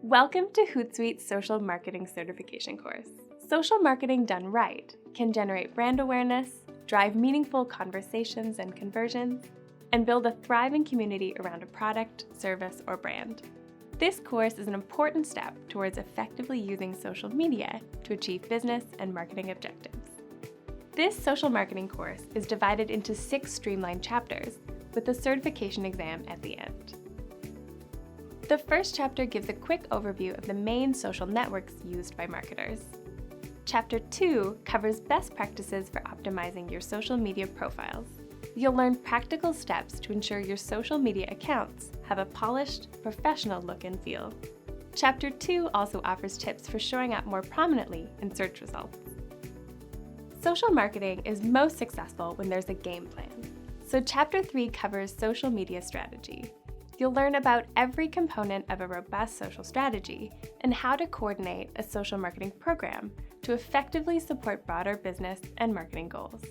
Welcome to Hootsuite's Social Marketing Certification course. Social marketing done right can generate brand awareness, drive meaningful conversations and conversions, and build a thriving community around a product, service, or brand. This course is an important step towards effectively using social media to achieve business and marketing objectives. This social marketing course is divided into 6 streamlined chapters with a certification exam at the end. The first chapter gives a quick overview of the main social networks used by marketers. Chapter 2 covers best practices for optimizing your social media profiles. You'll learn practical steps to ensure your social media accounts have a polished, professional look and feel. Chapter 2 also offers tips for showing up more prominently in search results. Social marketing is most successful when there's a game plan. So Chapter 3 covers social media strategy. You'll learn about every component of a robust social strategy and how to coordinate a social marketing program to effectively support broader business and marketing goals.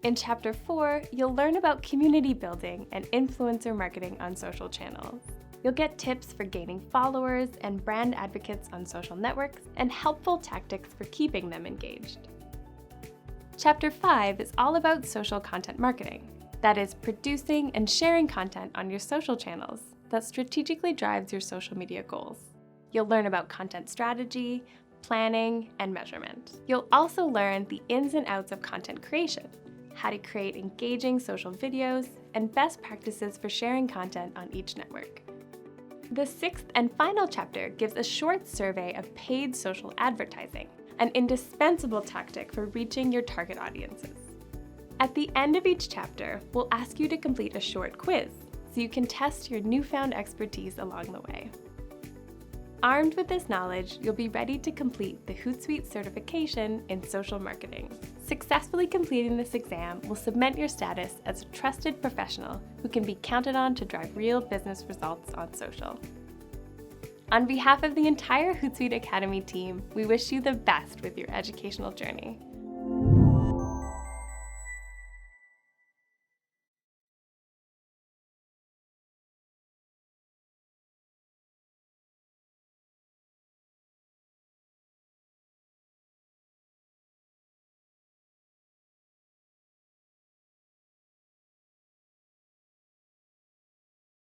In Chapter 4, you'll learn about community building and influencer marketing on social channels. You'll get tips for gaining followers and brand advocates on social networks and helpful tactics for keeping them engaged. Chapter 5 is all about social content marketing. That is, producing and sharing content on your social channels that strategically drives your social media goals. You'll learn about content strategy, planning, and measurement. You'll also learn the ins and outs of content creation, how to create engaging social videos, and best practices for sharing content on each network. The 6th and final chapter gives a short survey of paid social advertising, an indispensable tactic for reaching your target audiences. At the end of each chapter, we'll ask you to complete a short quiz so you can test your newfound expertise along the way. Armed with this knowledge, you'll be ready to complete the Hootsuite certification in social marketing. Successfully completing this exam will cement your status as a trusted professional who can be counted on to drive real business results on social. On behalf of the entire Hootsuite Academy team, we wish you the best with your educational journey.